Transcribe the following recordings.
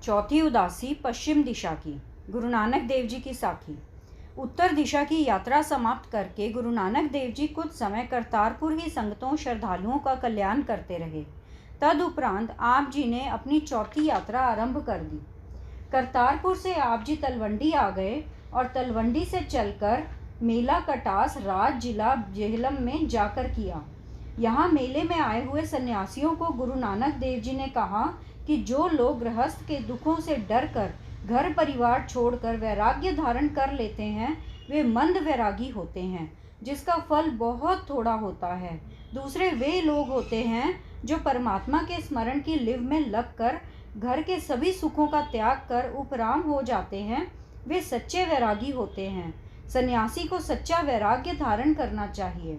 चौथी उदासी पश्चिम दिशा की। गुरु नानक देव जी की साखी। उत्तर दिशा की यात्रा समाप्त करके गुरु नानक देव जी कुछ समय करतारपुर ही संगतों श्रद्धालुओं का कल्याण करते रहे। तदुपरांत आप जी ने अपनी चौथी यात्रा आरंभ कर दी। करतारपुर से आप जी तलवंडी आ गए और तलवंडी से चलकर मेला कटास राज जिला जेहलम में जाकर किया। यहाँ मेले में आए हुए सन्यासियों को गुरु नानक देव जी ने कहा कि जो लोग गृहस्थ के दुखों से डरकर घर परिवार छोड़कर वैराग्य धारण कर लेते हैं वे मंद वैरागी होते हैं, जिसका फल बहुत थोड़ा होता है। दूसरे वे लोग होते हैं जो परमात्मा के स्मरण की लिव में लगकर घर के सभी सुखों का त्याग कर उपराम हो जाते हैं, वे सच्चे वैरागी होते हैं। सन्यासी को सच्चा वैराग्य धारण करना चाहिए।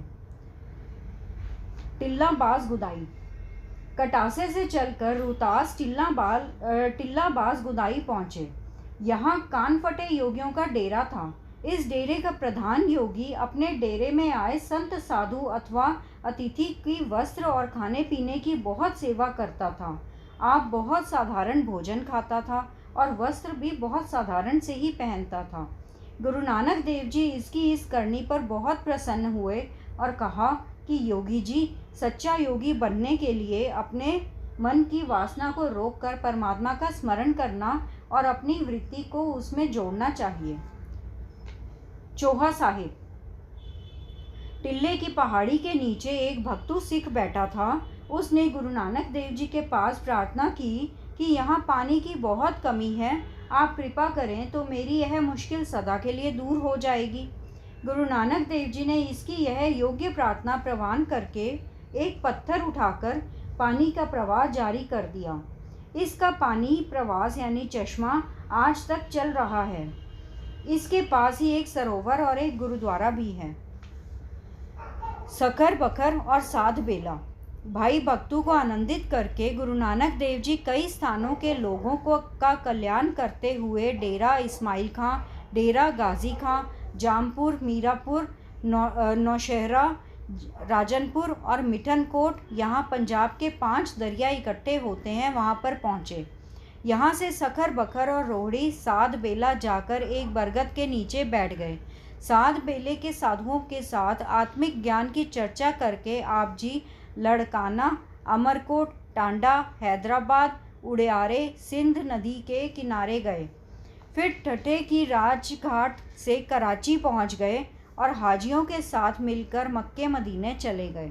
टिल्लाबाज गुदाई। कटासे से चलकर रोहतास टिल्लाबाज गुदाई पहुंचे। यहाँ कान फटे योगियों का डेरा था। इस डेरे का प्रधान योगी अपने डेरे में आए संत साधु अथवा अतिथि की वस्त्र और खाने पीने की बहुत सेवा करता था। आप बहुत साधारण भोजन खाता था और वस्त्र भी बहुत साधारण से ही पहनता था। गुरु नानक देव जी इसकी इस करनी पर बहुत प्रसन्न हुए और कहा कि योगी जी, सच्चा योगी बनने के लिए अपने मन की वासना को रोककर परमात्मा का स्मरण करना और अपनी वृत्ति को उसमें जोड़ना चाहिए। चोहा साहिब। टिल्ले की पहाड़ी के नीचे एक भक्तु सिख बैठा था। उसने गुरु नानक देव जी के पास प्रार्थना की कि यहाँ पानी की बहुत कमी है, आप कृपा करें तो मेरी यह मुश्किल सदा के लिए दूर हो जाएगी। गुरु नानक देव जी ने इसकी यह योग्य प्रार्थना प्रवान करके एक पत्थर उठाकर पानी का प्रवाह जारी कर दिया। इसका पानी प्रवास यानी चश्मा आज तक चल रहा है। इसके पास ही एक सरोवर और एक गुरुद्वारा भी है। सखर बखर और साध बेला। भाई भक्तों को आनंदित करके गुरु नानक देव जी कई स्थानों के लोगों का कल्याण करते हुए डेरा इस्माइल खां, डेरा गाजी खां, जामपुर, मीरापुर, नौशहरा, राजनपुर और मिठनकोट, यहाँ पंजाब के 5 दरिया इकट्ठे होते हैं, वहाँ पर पहुँचे। यहाँ से सखर बखर और रोहड़ी साध बेला जाकर एक बरगद के नीचे बैठ गए। साध बेले के साधुओं के साथ आत्मिक ज्ञान की चर्चा करके आप जी लड़काना, अमरकोट, टांडा, हैदराबाद, उड़ियारे, सिंध नदी के किनारे गए। फिर ठठे की राजघाट से कराची पहुंच गए और हाजियों के साथ मिलकर मक्के मदीने चले गए।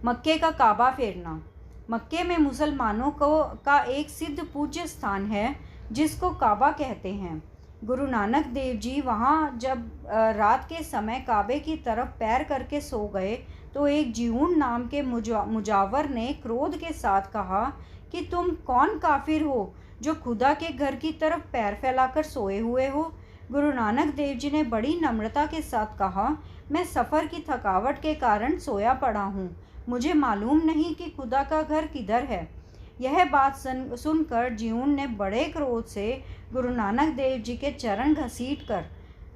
मक्के का काबा फेरना। मक्के में मुसलमानों का एक सिद्ध पूज्य स्थान है जिसको काबा कहते हैं। गुरु नानक देव जी वहाँ जब रात के समय काबे की तरफ पैर करके सो गए तो एक जीऊन नाम के मुजावर ने क्रोध के साथ कहा कि तुम कौन काफिर हो जो खुदा के घर की तरफ पैर फैलाकर सोए हुए हो। गुरु नानक देव जी ने बड़ी नम्रता के साथ कहा, मैं सफ़र की थकावट के कारण सोया पड़ा हूँ, मुझे मालूम नहीं कि खुदा का घर किधर है। यह बात सुनकर जीऊन ने बड़े क्रोध से गुरु नानक देव जी के चरण घसीटकर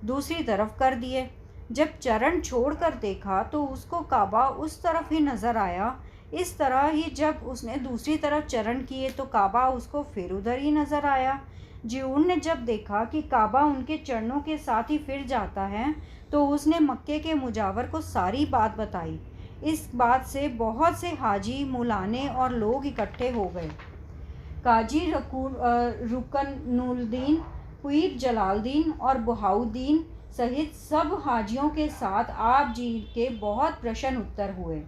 दूसरी तरफ कर दिए। जब चरण छोड़कर देखा तो उसको काबा उस तरफ ही नज़र आया। इस तरह ही जब उसने दूसरी तरफ चरण किए तो काबा उसको फिर उधर ही नज़र आया। जीऊन ने जब देखा कि काबा उनके चरणों के साथ ही फिर जाता है तो उसने मक्के के मुजावर को सारी बात बताई। इस बात से बहुत से हाजी, मुलाने और लोग इकट्ठे हो गए। काजी रुकनुद्दीन, पीर जलालुद्दीन और बहाउद्दीन सहित सब हाजियों के साथ आप जी के बहुत प्रश्न उत्तर हुए।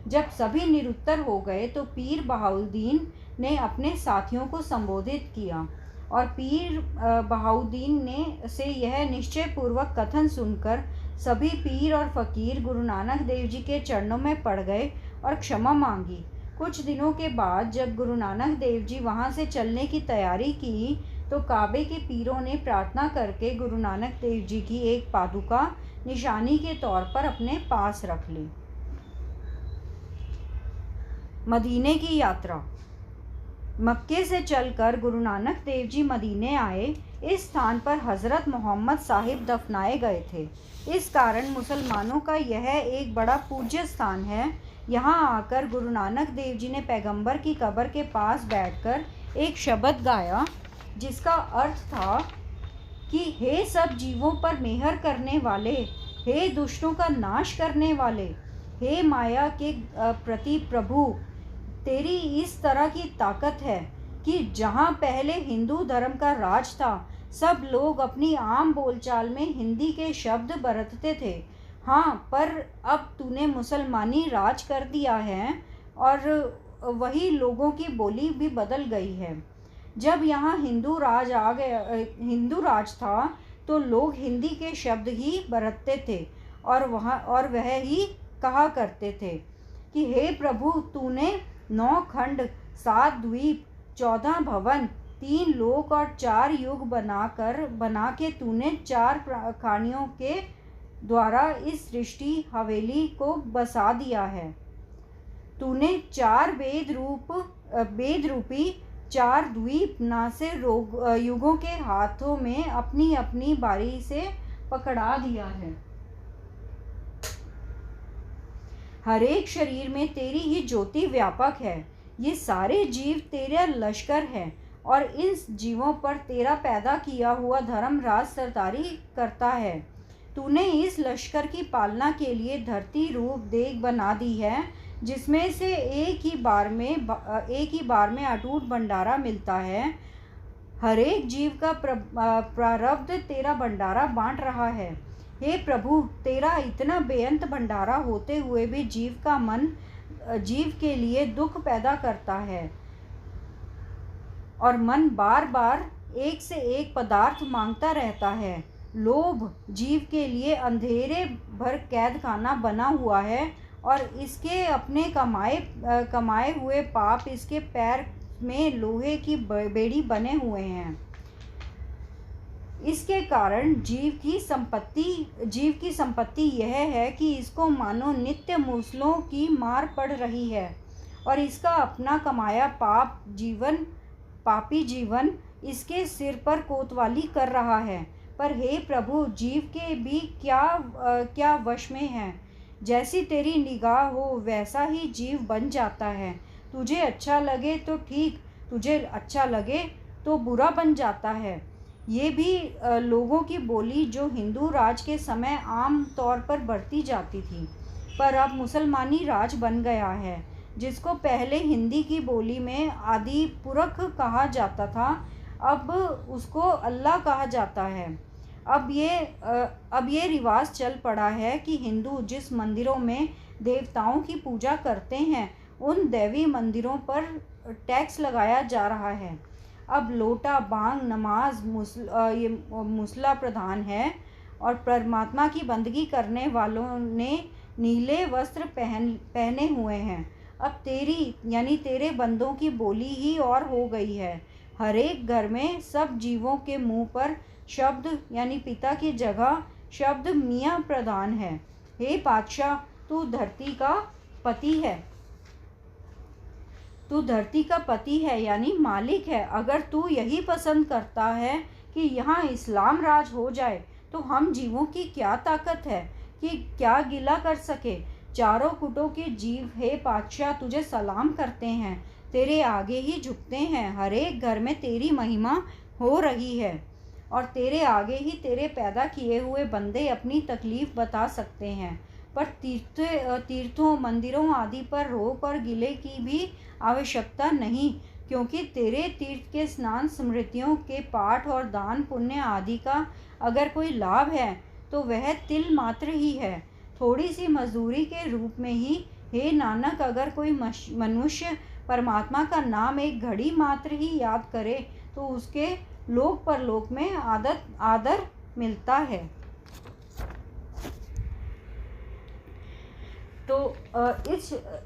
जब सभी निरुत्तर हो गए तो पीर बहाउद्दीन ने अपने साथियों को संबोधित किया और पीर बहाउद्दीन ने से यह निश्चय पूर्वक कथन सुनकर सभी पीर और फकीर गुरु नानक देव जी के चरणों में पड़ गए और क्षमा मांगी। कुछ दिनों के बाद जब गुरु नानक देव जी वहाँ से चलने की तैयारी की तो काबे के पीरों ने प्रार्थना करके गुरु नानक देव जी की एक पादुका निशानी के तौर पर अपने पास रख ली। मदीने की यात्रा। मक्के से चलकर गुरु नानक देव जी मदीने आए। इस स्थान पर हज़रत मोहम्मद साहिब दफनाए गए थे। इस कारण मुसलमानों का यह एक बड़ा पूज्य स्थान है। यहाँ आकर गुरु नानक देव जी ने पैगंबर की कब्र के पास बैठकर एक शब्द गाया जिसका अर्थ था कि हे सब जीवों पर मेहर करने वाले, हे दुष्टों का नाश करने वाले, हे माया के प्रति प्रभु, तेरी इस तरह की ताकत है कि जहाँ पहले हिंदू धर्म का राज था, सब लोग अपनी आम बोलचाल में हिंदी के शब्द बरतते थे। हाँ, पर अब तूने मुसलमानी राज कर दिया है और वही लोगों की बोली भी बदल गई है। जब यहाँ हिंदू राज था तो लोग हिंदी के शब्द ही बरतते थे और वह ही कहा करते थे कि हे प्रभु, तूने 9 खंड, 7 द्वीप, 14 भवन, 3 लोक और 4 युग बना के तूने 4 खानियों के द्वारा इस सृष्टि हवेली को बसा दिया है। तूने 4 वेद रूपी 4 द्वीप नासे युगों के हाथों में अपनी अपनी बारी से पकड़ा दिया है। हर एक शरीर में तेरी ही ज्योति व्यापक है। ये सारे जीव तेरा लश्कर है और इन जीवों पर तेरा पैदा किया हुआ धर्म राज सरदारी करता है। तूने इस लश्कर की पालना के लिए धरती रूप देग बना दी है, जिसमें से एक ही बार में अटूट भंडारा मिलता है। हर एक जीव का प्रारब्ध तेरा भंडारा बांट रहा है। हे प्रभु, तेरा इतना बेअंत भंडारा होते हुए भी जीव का मन जीव के लिए दुख पैदा करता है और मन बार बार एक से एक पदार्थ मांगता रहता है। लोभ जीव के लिए अंधेरे भर कैद खाना बना हुआ है और इसके अपने कमाए हुए पाप इसके पैर में लोहे की बेड़ी बने हुए हैं। इसके कारण जीव की संपत्ति यह है कि इसको मानो नित्य मूसलों की मार पड़ रही है और इसका अपना कमाया पापी जीवन इसके सिर पर कोतवाली कर रहा है। पर हे प्रभु, जीव के भी क्या वश में है। जैसी तेरी निगाह हो वैसा ही जीव बन जाता है। तुझे अच्छा लगे तो ठीक, तुझे अच्छा लगे तो बुरा बन जाता है। ये भी लोगों की बोली जो हिंदू राज के समय आम तौर पर बरती जाती थी, पर अब मुसलमानी राज बन गया है। जिसको पहले हिंदी की बोली में आदि पुरख कहा जाता था, अब उसको अल्लाह कहा जाता है। अब ये रिवाज चल पड़ा है कि हिंदू जिस मंदिरों में देवताओं की पूजा करते हैं, उन दैवी मंदिरों पर टैक्स लगाया जा रहा है। अब लोटा, बांग, नमाज, मुसला प्रधान है और परमात्मा की बंदगी करने वालों ने नीले वस्त्र पहने हुए हैं। अब तेरी यानी तेरे बंदों की बोली ही और हो गई है। हर एक घर में सब जीवों के मुंह पर शब्द यानी पिता की जगह शब्द मियाँ प्रधान है। हे बादशाह, तू धरती का पति है यानी मालिक है। अगर तू यही पसंद करता है कि यहाँ इस्लाम राज हो जाए, तो हम जीवों की क्या ताकत है कि क्या गिला कर सके। चारों कुटों के जीव हे बादशाह तुझे सलाम करते हैं, तेरे आगे ही झुकते हैं। हर एक घर में तेरी महिमा हो रही है और तेरे आगे ही तेरे पैदा किए हुए बंदे अपनी तकलीफ बता सकते हैं। पर तीर्थों, मंदिरों आदि पर रोक और गिले की भी आवश्यकता नहीं, क्योंकि तेरे तीर्थ के स्नान, स्मृतियों के पाठ और दान पुण्य आदि का अगर कोई लाभ है तो वह तिल मात्र ही है, थोड़ी सी मजदूरी के रूप में ही। हे नानक, अगर कोई मनुष्य परमात्मा का नाम एक घड़ी मात्र ही याद करे तो उसके लोक परलोक में आदर मिलता है। तो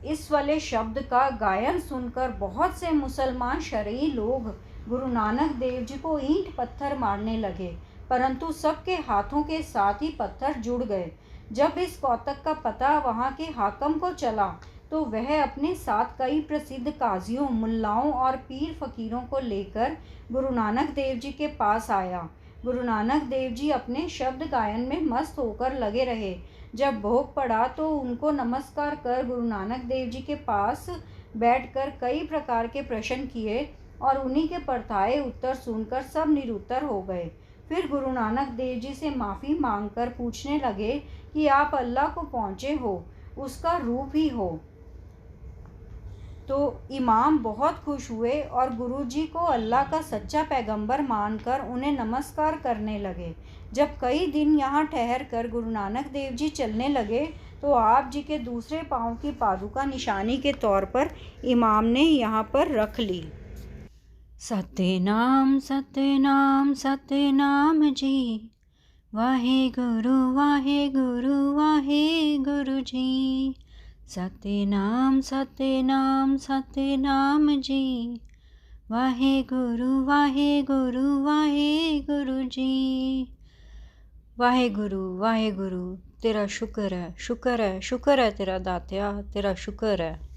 इस वाले शब्द का गायन सुनकर बहुत से मुसलमान शरई लोग गुरु नानक देव जी को ईंट पत्थर मारने लगे, परंतु सबके हाथों के साथ ही पत्थर जुड़ गए। जब इस कौतक का पता वहाँ के हाकम को चला तो वह अपने साथ कई प्रसिद्ध काजियों, मुल्लाओं और पीर फकीरों को लेकर गुरु नानक देव जी के पास आया। गुरु नानक देव जी अपने शब्द गायन में मस्त होकर लगे रहे। जब भोग पड़ा तो उनको नमस्कार कर गुरु नानक देव जी के पास बैठकर कई प्रकार के प्रश्न किए और उन्हीं के परताए उत्तर सुनकर सब निरुत्तर हो गए। फिर गुरु नानक देव जी से माफ़ी मांगकर पूछने लगे कि आप अल्लाह को पहुँचे हो, उसका रूप ही हो। तो इमाम बहुत खुश हुए और गुरुजी को अल्लाह का सच्चा पैगंबर मानकर उन्हें नमस्कार करने लगे। जब कई दिन यहाँ ठहर कर गुरु नानक देव जी चलने लगे तो आप जी के दूसरे पाँव की पादुका निशानी के तौर पर इमाम ने यहाँ पर रख ली। सतनाम सतनाम सतनाम जी, वाहे गुरु जी। सतनाम सतनाम सतनाम जी, वाहे गुरु जी। वाहे गुरु तेरा शुक्र है, शुक्र है, शुक्र है तेरा दात्या, तेरा शुक्र है।